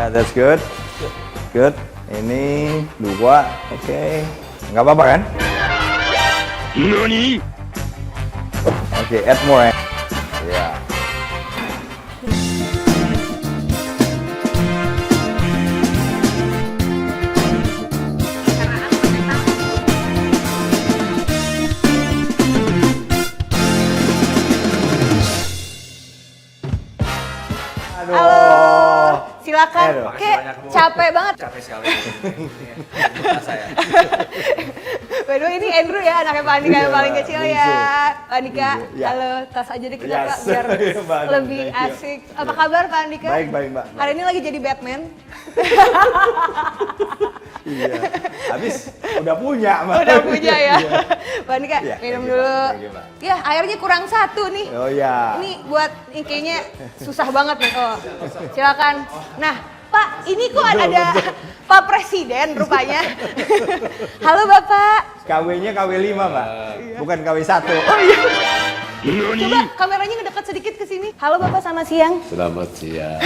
Yeah, that's good. Good. Ini 2, oke. Nggak apa-apa kan? NANI? Oke, add more. Ya. Aduh. Halo, silakan. Aduh. Kayak capek banget. Capek sekali. Saya. By the way, ini Andrew ya, anaknya Pak Andika yang Iya, paling Mbak. kecil Bungsu. ya. Pak Andika, Iya. halo, tas aja deh kita Yes. Pak, biar Mbak Andika, lebih thank you. asik. Apa kabar Pak Andika? Baik, Mbak. Hari ini lagi jadi Batman. Iya. Habis udah punya, Mbak. Udah punya ya. Iya. Pak Andika, Iya, minum thank you, dulu. Mbak. Thank you, Mbak. Ya, airnya kurang 1 nih. Oh ya. Ini buat ini kayaknya susah banget nih. Oh, silakan. Nah, Pak, ini kok ada Pak Presiden rupanya. Halo Bapak. KW-nya KW5, Mbak. Bukan KW1. Oh iya. NANI? Coba kameranya ngedekat sedikit ke sini. Halo Bapak, selamat siang. Selamat siang,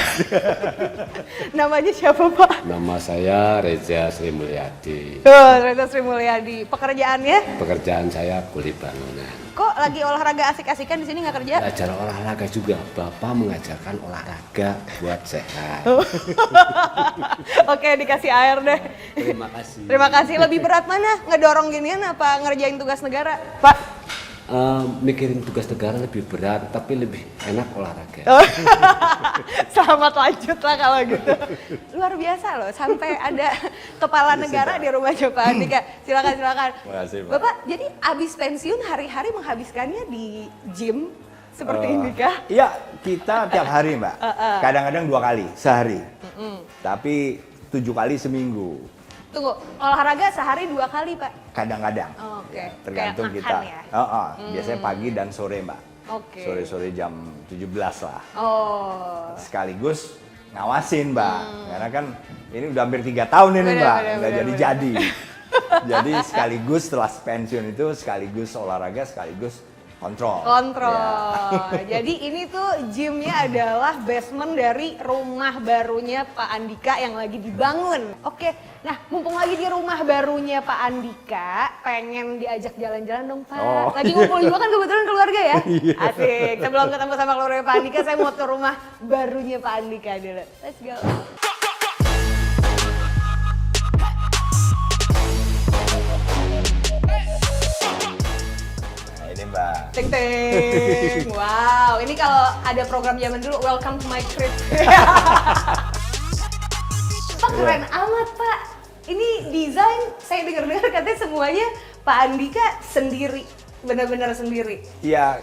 Namanya siapa Pak? nama saya Reza Sri Mulyadi. Tuh, Reza Sri Mulyadi. Pekerjaannya? Pekerjaan saya kuli bangunan. Kok lagi olahraga asik-asikan di sini nggak kerja? Belajar olahraga juga, Bapak mengajarkan olahraga buat sehat. Oke, dikasih air deh. Terima kasih. Terima kasih. Lebih berat mana? Ngedorong ginian apa ngerjain tugas negara? Pak? Mikirin tugas negara lebih berat, tapi lebih enak olahraga. Selamat lanjut lah kalau gitu. Luar biasa loh, sampai ada kepala negara di rumahnya Pak Andika. Silakan. Terima kasih, Pak. Bapak, jadi abis pensiun hari-hari menghabiskannya di gym seperti ini kah? Iya, kita tiap hari, Mbak. Kadang-kadang 2 kali sehari. Tapi 7 kali seminggu. Tunggu, olahraga sehari 2 kali Pak? Kadang-kadang. Oh, oke. Ya, tergantung Kayak kita. makan ya? Biasanya pagi dan sore, Mbak. Oke. Sore-sore jam 17 lah. Oh. Sekaligus ngawasin, Mbak. Karena kan ini udah hampir 3 tahun ini, Mbak. Nggak Bener. jadi-jadi. Jadi sekaligus setelah pensiun itu sekaligus olahraga, sekaligus kontrol. Kontrol. Ya. Jadi ini tuh gymnya adalah basement dari rumah barunya Pak Andika yang lagi dibangun. Oke, nah mumpung lagi di rumah barunya Pak Andika, pengen diajak jalan-jalan dong Pak. Oh. Lagi ngumpul juga kan kebetulan keluarga ya? Iya. Asik, sebelum ketemu sama keluarga Pak Andika, saya mau ke rumah barunya Pak Andika dulu. Let's go. Nah, ini, Mbak. Ting ting. Wow, ini kalau ada program zaman dulu, welcome to my crib. Pak keren amat Pak. Ini desain, saya dengar-dengar katanya semuanya Pak Andika sendiri, benar-benar sendiri. Iya,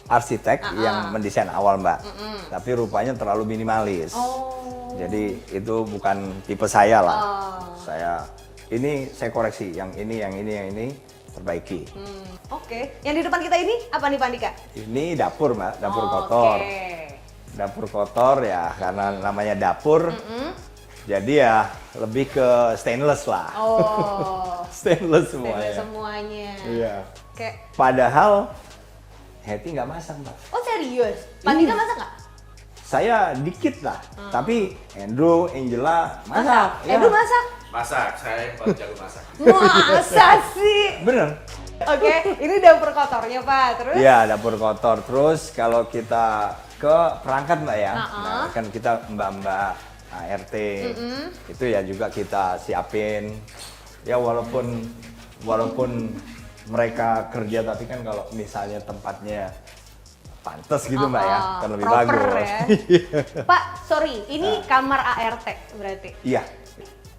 arsitek yang mendesain awal, Mbak. Tapi rupanya terlalu minimalis. Oh. Jadi itu bukan tipe saya lah. Oh. Ini saya koreksi, yang ini perbaiki. Oke, yang di depan kita ini apa nih Pak Andika? Ini dapur, Mbak, dapur Oke. kotor. Dapur kotor ya karena namanya dapur. Jadi ya lebih ke stainless lah. Oh. Stainless Semuanya. semuanya. Semuanya. Iya. Kayak, Padahal Hetty nggak masak, Mbak. oh serius? Pak Andika masak nggak? Saya dikit lah, tapi Andrew, Angela masak. Ya. Edu masak? Masak, saya yang paling jago masak. Masa sih? Bener. Oke, ini dapur kotornya Pak, terus? Iya, dapur kotor. Terus kalau kita ke perangkat, Mbak ya, nah, kan kita mbak-mbak ART, itu ya juga kita siapin. Ya walaupun mereka kerja, tapi kan kalau misalnya tempatnya pantas gitu, Mbak ya, kan lebih proper bagus. ya. Pak, sorry, ini kamar ART berarti? Iya.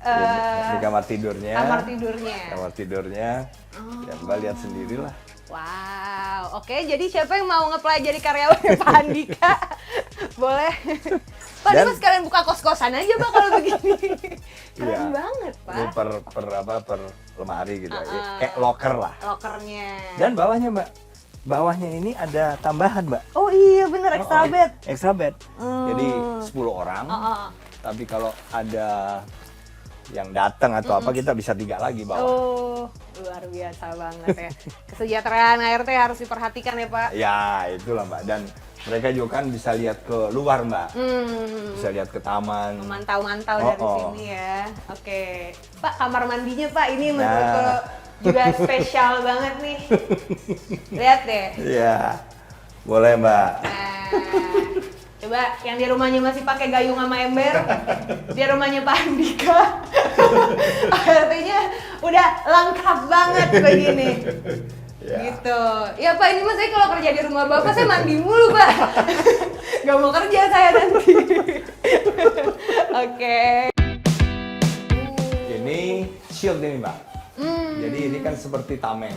Di kamar tidurnya. Kamar tidurnya. Kamar tidurnya. Ya Mbak lihat sendirilah. Wow, oke. Jadi siapa yang mau nge-apply jadi karyawannya Pak Andika? Boleh. Pak, ini Dan- Mas sekalian buka kos-kosan aja Pak kalau begini. Keren Iya. banget Ini Pak. per lemari gitu. Kayak locker lah. Lokernya. Dan bawahnya, Mbak. Bawahnya ini ada tambahan, Mbak. Oh iya bener, extra bed. Extra bed. Jadi 10 orang. Oh. Tapi kalau ada yang datang atau apa, kita bisa 3 lagi bawah. Oh, luar biasa banget ya. Kesejahteraan ART harus diperhatikan ya Pak. Ya, itulah, Mbak. Dan mereka juga kan bisa lihat ke luar Mbak, bisa lihat ke taman. Memantau-mantau dari sini ya. Oke, Pak, kamar mandinya Pak ini menurutku juga spesial banget nih. Lihat deh. Iya, boleh Mbak. Nah, coba yang di rumahnya masih pakai gayung sama ember, di rumahnya Pak Andika, artinya udah lengkap banget begini. Ya. Gitu. Ya Pak, ini mas saya kalau kerja di rumah Bapak saya mandi mulu Pak. Gak mau kerja saya nanti. Oke. Ini shield ini Mbak. Jadi ini kan seperti tameng.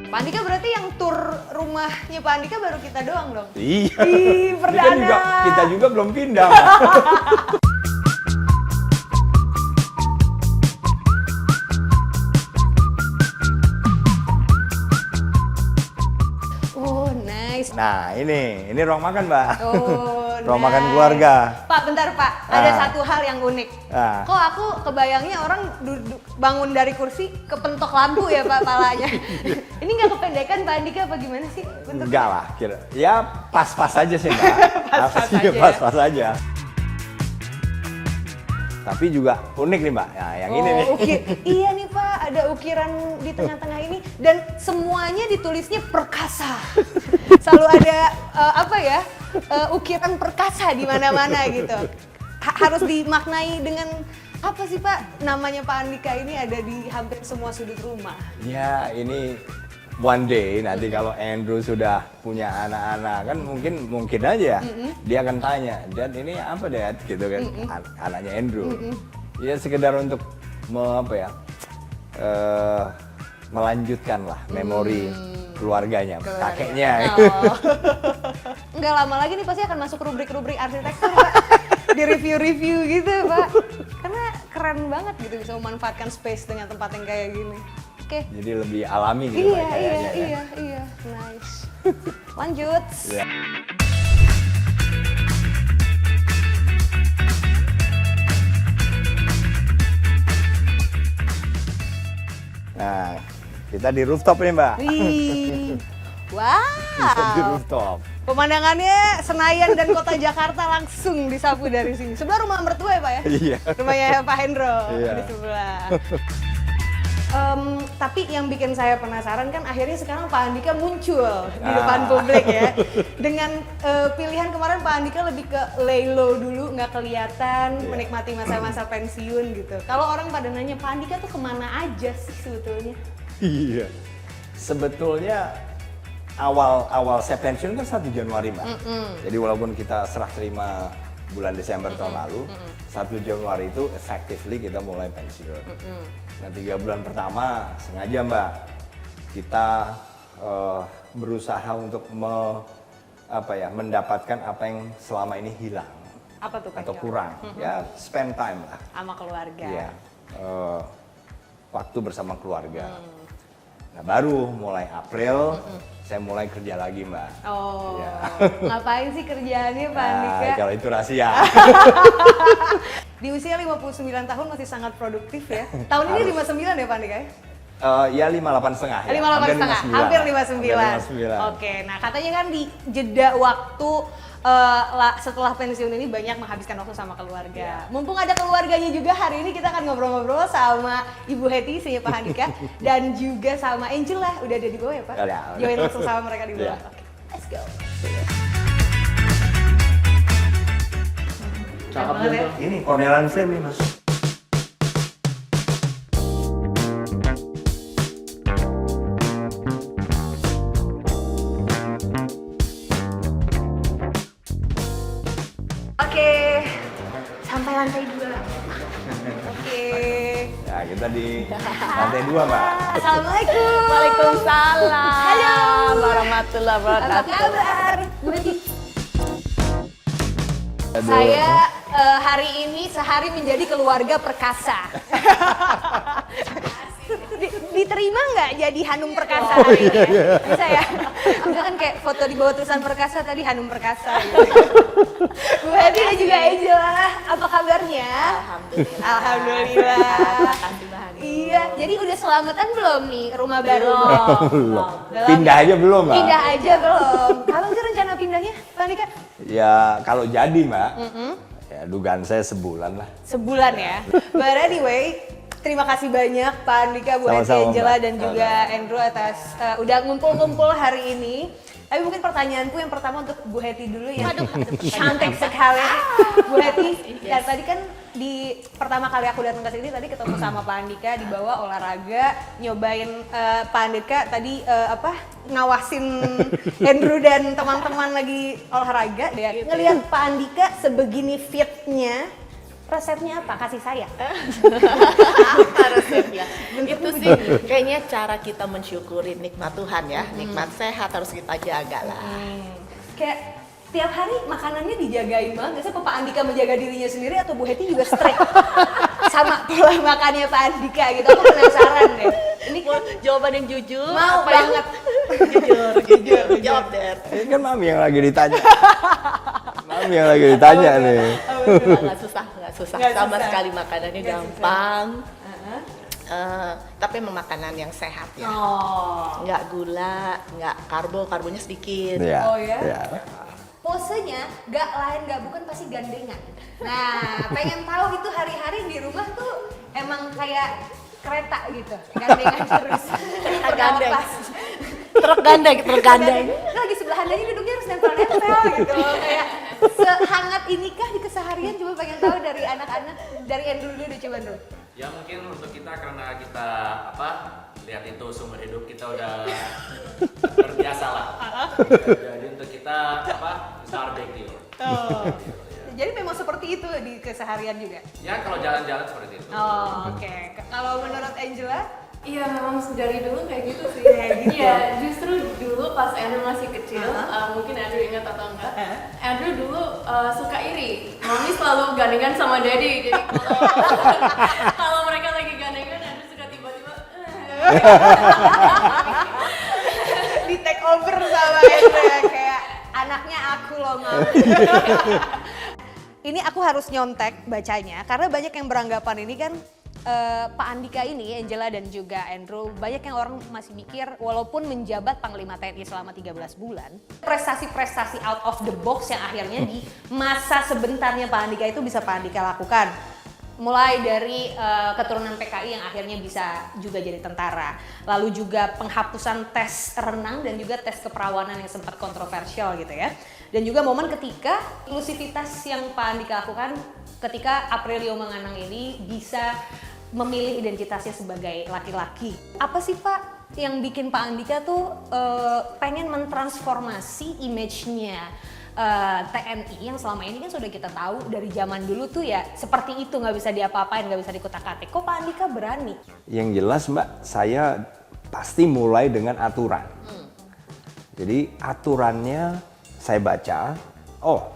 Pak Andika berarti yang tur rumahnya Pak Andika baru kita doang dong? Iya. Ih, Ini kan perdana. kita juga belum pindah Mbak. Oh, nice. Nah ini ruang makan Mbak. Oh, Ruang makan nice. keluarga. Pak, bentar Pak. Ada Ah. satu hal yang unik. Ah. Kok aku kebayangnya orang duduk bangun dari kursi kepentok lampu ya Pak palanya. Ini nggak kependekan Pak Andika apa gimana sih? Bentuknya? Enggak lah, kira. Ya pas-pas aja sih Mbak. Pas-pas Apa sih, aja ya? Pas-pas aja. Tapi juga unik nih Mbak. Nah, yang ini nih. Iya nih Pak, ada ukiran di tengah-tengah ini dan semuanya ditulisnya perkasa. Selalu ada ukiran perkasa di mana-mana gitu. Harus dimaknai dengan apa sih Pak? Namanya Pak Andika ini ada di hampir semua sudut rumah. Ya ini one day nanti kalau Andrew sudah punya anak-anak kan mungkin aja dia akan tanya, Dad ini apa Dad gitu kan, anaknya Andrew. Ya sekedar untuk melanjutkan lah memori keluarganya, kakeknya. Oh. Nggak lama lagi nih pasti akan masuk rubrik-rubrik arsitektur Pak. Di review-review gitu Pak. Karena keren banget gitu bisa memanfaatkan space dengan tempat yang kayak gini. Oke. Jadi lebih alami gitu Mbak, kayaknya ya. Iya, nice. Lanjut. Ya. Nah, kita di rooftop nih Mbak. Wih. Kita di Wow. rooftop. Pemandangannya Senayan dan kota Jakarta langsung disapu dari sini. Sebelah rumah mertua ya Pak ya? Iya. Rumahnya Pak Hendro Iya. di sebelah. Tapi yang bikin saya penasaran kan akhirnya sekarang Pak Andika muncul di depan publik ya. Dengan pilihan kemarin Pak Andika lebih ke lay low dulu, nggak kelihatan, menikmati masa-masa pensiun gitu. Kalau orang pada nanya Pak Andika tuh kemana aja sih sebetulnya? Iya. Sebetulnya awal saya pensiun kan 1 Januari Mbak. Jadi walaupun kita serah terima bulan Desember tahun lalu, 1 Januari itu effectively kita mulai pensiun. Nah 3 bulan pertama sengaja Mbak kita berusaha untuk mendapatkan apa yang selama ini hilang Apa tuh Pak? atau kurang. Ya spend time lah. Sama keluarga. Iya, waktu bersama keluarga. Nah baru mulai April saya mulai kerja lagi Mbak. Oh, Ya. ngapain sih kerjaannya Pak Andika? Nah, kalau itu rahasia. Di usia 59 tahun masih sangat produktif ya. Tahun ini 59 ya Pak Andika ya? Ya 58,5 ya. 58,5, hampir 59. Hampir 59. Oke, nah katanya kan di jeda waktu setelah pensiun ini banyak menghabiskan waktu sama keluarga. Mumpung ada keluarganya juga, hari ini kita akan ngobrol-ngobrol sama Ibu Hetty, istrinya Pak Andika, dan juga sama Angel lah, udah ada di bawah ya Pak? Ya, udah. Join langsung sama mereka di bawah. Ya. Oke, let's go. Cakep banget ya. Ini cornelan frame nih Mas. Oke, sampai lantai 2. Oke. Ya kita di lantai 2 Mbak. Assalamualaikum. Waalaikumsalam. Halo. Warahmatullahi Apa wabarakatuh. kabar? Bu Hetty? Aduh. Saya hari ini sehari menjadi keluarga perkasa. Diterima nggak jadi Hanum Perkasa hari ini? Bisa ya? Enggak kan kayak foto di bawah tulisan Perkasa tadi Hanum Perkasa gitu. Bu Hetty dan juga Angela, apa kabarnya? Alhamdulillah. Alhamdulillah. Terima kasih Mbak Hani. Iya, jadi Jadi udah selamatan belum nih rumah baru? Belum. Belum. Pindah aja belum, Mbak? Pindah aja belum. Kapan sih rencana pindahnya, Pak Andika? Ya kalau jadi, Mbak, ya dugaan saya sebulan lah. Sebulan ya. But anyway, terima kasih banyak Pak Andika, Bu Heti Sama-sama, Angela, Mbak. dan juga Andrew atas udah ngumpul-ngumpul hari ini. Tapi mungkin pertanyaanku yang pertama untuk Bu Heti dulu ya. Cantik sekali. Bu Heti, ya, tadi kan di pertama kali aku datang ke sini tadi ketemu sama Pak Andika, dibawa olahraga, nyobain Pak Andika tadi ngawasin Andrew dan teman-teman lagi olahraga. Ya, ngelihat Pak Andika sebegini fitnya, resepnya apa? Kasih saya. Apa resepnya? Itu sih kayaknya cara kita mensyukuri nikmat Tuhan ya. Nikmat sehat harus kita jaga lah. Kayak tiap hari makanannya dijagain banget. Biasanya Pak Andika menjaga dirinya sendiri atau Bu Heti juga strict sama pola makannya Pak Andika gitu. Aku penasaran deh. Ini Mau jawaban yang jujur? mau apa yang- banget. jujur. Jawab deh. Ini kan Mami yang lagi ditanya. Mami yang lagi ditanya nih. Nggak susah. Nggak Sama susah. sekali makanannya Nggak gampang. Tapi memang makanan yang sehat ya. Oh. Nggak gula, nggak karbonya sedikit. Iya. Oh, ya? Iya. Posenya gak lain gak bukan pasti gandengan. Nah, pengen tahu itu hari-hari di rumah tuh emang kayak kereta gitu, gandengan terus. Gandeng. Pas. Truk gandeng. Lagi sebelah handanya duduknya harus nempel-nempel gitu loh. Kayak sehangat inikah di keseharian? Coba pengen tahu dari anak-anak, dari Andrew dulu deh, coba dulu. Ya mungkin untuk kita karena kita lihat itu sumber hidup kita udah terbiasa lah. Jadi untuk kita barbecue. Oh. Jadi memang seperti itu di keseharian juga? Ya kalau jalan-jalan seperti itu. Oh, oke. Kalau menurut Angela? Iya memang dari dulu kayak gitu sih. Kayak gitu. Iya justru dulu pas Andrew masih kecil, mungkin Andrew ingat atau enggak, Andrew dulu suka iri. Mami selalu gandengan sama Daddy, jadi kalau mereka lagi gandengan, Andrew suka tiba-tiba Di take over sama Andrew ya, kayak anaknya aku loh, Mam. Ini aku harus nyontek bacanya karena banyak yang beranggapan ini kan Pak Andika ini, Angela dan juga Andrew, banyak yang orang masih mikir walaupun menjabat Panglima TNI selama 13 bulan, prestasi-prestasi out of the box yang akhirnya di masa sebentarnya Pak Andika itu bisa Pak Andika lakukan. Mulai dari keturunan PKI yang akhirnya bisa juga jadi tentara. Lalu juga penghapusan tes renang dan juga tes keperawanan yang sempat kontroversial gitu ya. Dan juga momen ketika inklusivitas yang Pak Andika lakukan ketika Aprilio Manganang ini bisa memilih identitasnya sebagai laki-laki. Apa sih Pak yang bikin Pak Andika tuh pengen mentransformasi image-nya TNI yang selama ini kan sudah kita tahu dari zaman dulu tuh ya seperti itu, nggak bisa diapa-apain, nggak bisa dikutak-atik. Kok Pak Andika berani? Yang jelas Mbak, saya pasti mulai dengan aturan. Jadi aturannya saya baca,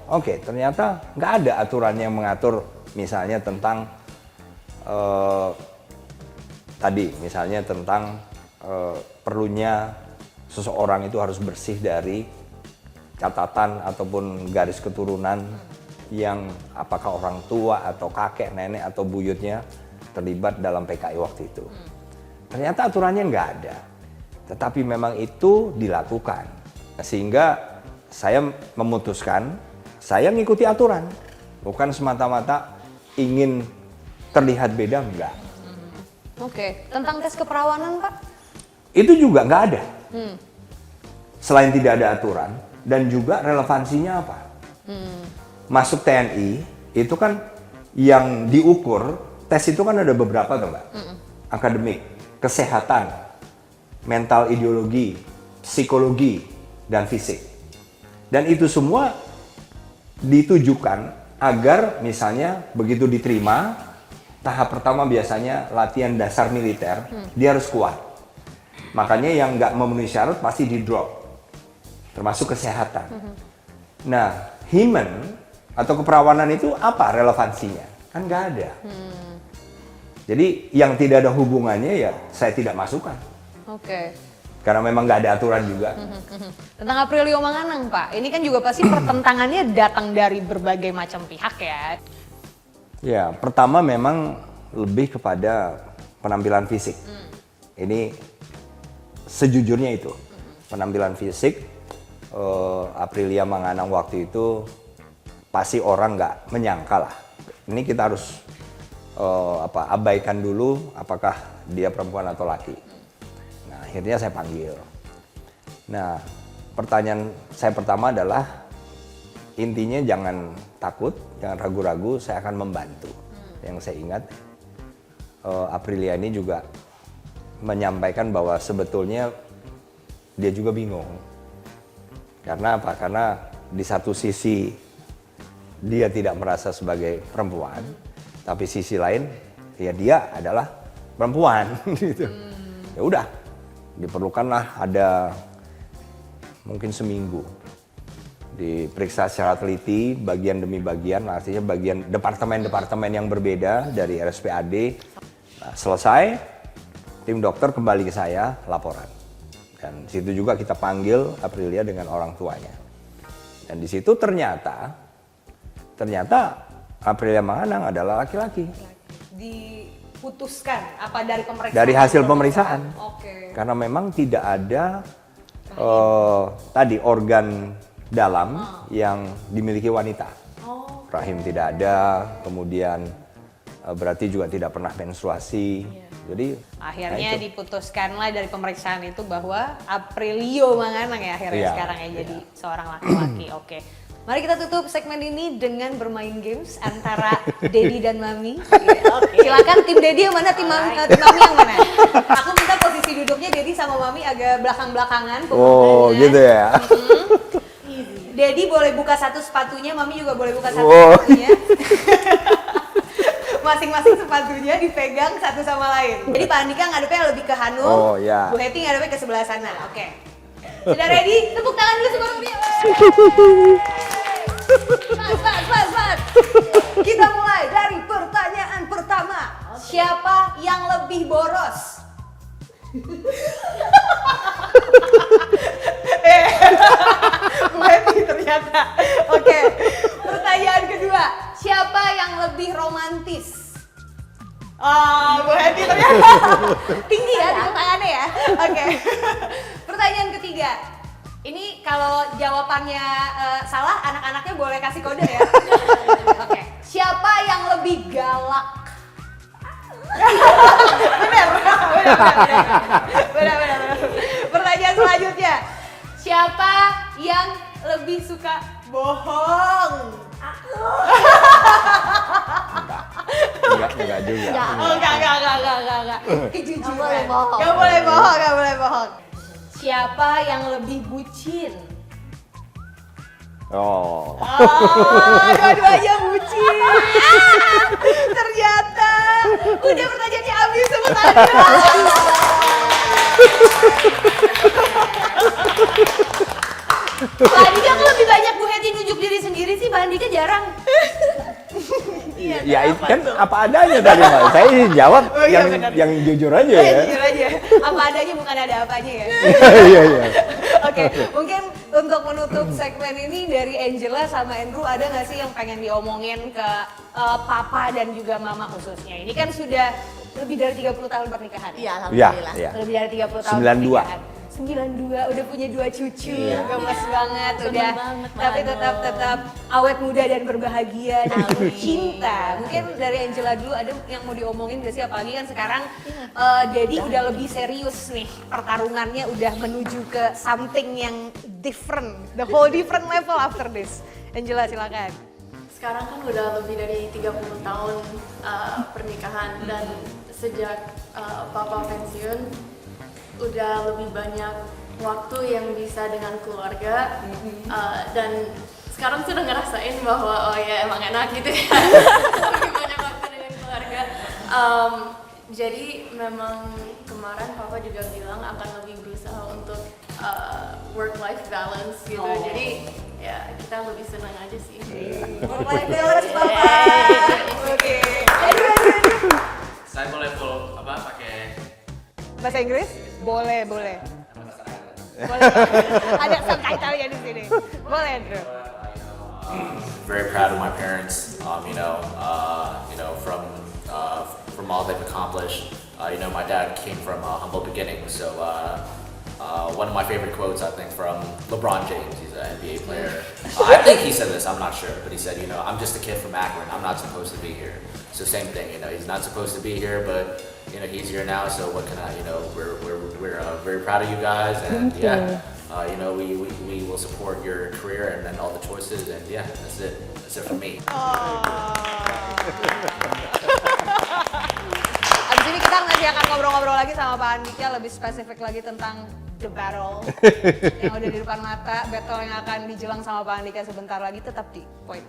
oke, ternyata nggak ada aturan yang mengatur misalnya tentang tadi misalnya tentang perlunya seseorang itu harus bersih dari catatan ataupun garis keturunan yang apakah orang tua atau kakek, nenek atau buyutnya terlibat dalam PKI waktu itu. Ternyata aturannya nggak ada, tetapi memang itu dilakukan. Sehingga saya memutuskan, saya mengikuti aturan, bukan semata-mata ingin terlihat beda, enggak. Oke, tentang tes keperawanan Pak? Itu juga nggak ada. Selain tidak ada aturan, dan juga relevansinya apa? Masuk TNI itu kan yang diukur tes itu kan ada beberapa tuh Mbak. Akademik, kesehatan, mental ideologi, psikologi, dan fisik. Dan itu semua ditujukan agar misalnya begitu diterima, tahap pertama biasanya latihan dasar militer, dia harus kuat. Makanya yang nggak memenuhi syarat pasti di drop. Termasuk kesehatan. Nah, human atau keperawanan itu apa relevansinya? Kan nggak ada. Jadi yang tidak ada hubungannya ya saya tidak masukkan. Oke. Karena memang nggak ada aturan juga. Tentang Aprilio Manganang Pak, ini kan juga pasti pertentangannya datang dari berbagai macam pihak ya. Ya, pertama memang lebih kepada penampilan fisik. Ini sejujurnya itu penampilan fisik. Aprilia Manganang waktu itu pasti orang nggak menyangka lah. Ini kita harus abaikan dulu apakah dia perempuan atau laki. Nah, akhirnya saya panggil. Nah, pertanyaan saya pertama adalah intinya jangan takut, jangan ragu-ragu, saya akan membantu. Yang saya ingat Aprilia ini juga menyampaikan bahwa sebetulnya dia juga bingung. Karena apa? Karena di satu sisi dia tidak merasa sebagai perempuan, tapi sisi lain ya dia adalah perempuan gitu. Ya udah, diperlukanlah ada mungkin seminggu diperiksa secara teliti bagian demi bagian, artinya bagian departemen-departemen yang berbeda dari RSPAD. Nah, selesai, tim dokter kembali ke saya laporan. Dan situ juga kita panggil Aprilia dengan orang tuanya. Dan di situ ternyata Aprilia Manganang adalah laki-laki. Diputuskan apa dari pemeriksaan? Dari hasil pemeriksaan. Oke. Karena memang tidak ada tadi organ dalam yang dimiliki wanita. Rahim tidak ada, kemudian berarti juga tidak pernah menstruasi. Jadi Akhirnya nah itu. diputuskanlah dari pemeriksaan itu bahwa Aprilio Manganang ya akhirnya Iya, sekarang ya jadi seorang laki-laki. Oke. Mari kita tutup segmen ini dengan bermain games antara Dedi dan Mami. Silakan tim Dedi yang mana, tim Mami yang mana? Aku minta posisi duduknya Dedi sama Mami agak belakang-belakangan. Oh, gitu ya. Dedi boleh buka satu sepatunya, Mami juga boleh buka satu Oh. sepatunya. Masing-masing sepatunya dipegang satu sama lain. Jadi Pak Andika ngadepnya lebih ke Hanum, Oh, ya. Bu Heti ngadepnya ke sebelah sana. Oke. Sudah ready? Tepuk tangan dulu sebelum dia. Pas. Kita mulai dari pertanyaan pertama. Siapa yang lebih boros? Bu Heti ternyata. Oke. Pertanyaan kedua. Siapa yang lebih romantis? Oh, Bu Heti ternyata tinggi ya tepuk tangannya ya. Oke. Pertanyaan ketiga. Ini kalau jawabannya salah, anak-anaknya boleh kasih kode ya. Oke. Siapa yang lebih galak? Benar. Pertanyaan selanjutnya. Siapa yang lebih suka bohong? Enggak juga. Oh, enggak. Kejujuran. Nggak boleh bohong. Nggak boleh bohong. Siapa yang lebih bucin? Oh. Dua-duanya bucin. Ternyata udah pertanyaannya habis sama tadi. Pak Andika kok lebih banyak Bu Heti nunjuk diri sendiri sih, Pak Andika jarang. Ya itu kan apa adanya tadi Mbak. Saya jawab yang jujur aja ya. Jujur aja. Apa adanya bukan ada apanya ya. Iya. Oke, mungkin untuk menutup segmen ini dari Angela sama Andrew ada nggak sih yang pengen diomongin ke Papa dan juga Mama khususnya? Ini kan sudah lebih dari 30 tahun pernikahan. Iya, Iya, alhamdulillah. iya. Lebih dari 30 tahun 92. pernikahan. 92, udah punya 2 cucu, gemes banget, Seneng udah. banget, Tapi Mano. tetap awet muda dan berbahagia dan penuh cinta. Mungkin dari Angela dulu ada yang mau diomongin gak sih? Apalagi kan sekarang Dedi udah lebih serius nih, pertarungannya udah menuju ke something yang different, the whole different level after this. Angela silakan. Sekarang kan udah lebih dari 30 tahun pernikahan dan sejak Papa pensiun udah lebih banyak waktu yang bisa dengan keluarga dan sekarang sudah ngerasain bahwa oh ya emang enak gitu ya lebih banyak waktu dengan keluarga. Jadi memang kemarin Papa juga bilang akan lebih berusaha untuk work-life balance gitu. Jadi ya kita lebih senang aja sih. Work-life balance Papa. Oke. Saya boleh full pakai Bahasa Inggris? Boleh. Boleh. Ada subtitle-nya di sini. Boleh, Andrew. Very proud of my parents. From all they've accomplished. You know, my dad came from humble beginnings, so one of my favorite quotes, I think, from LeBron James. He's an NBA player. I think he said this. I'm not sure, but he said, you know, I'm just a kid from Akron. I'm not supposed to be here. So same thing. You know, he's not supposed to be here, but you know, he's here now. So what can I? You know, we're very proud of you guys, and you know, we will support your career and all the choices, and yeah, that's it. That's it for me. Abis ini kita masih akan ngobrol-ngobrol lagi sama Pak Andika, lebih spesifik lagi tentang the battle yang udah di depan mata, battle yang akan dijelang sama Pak Andika sebentar lagi, tetap di Point.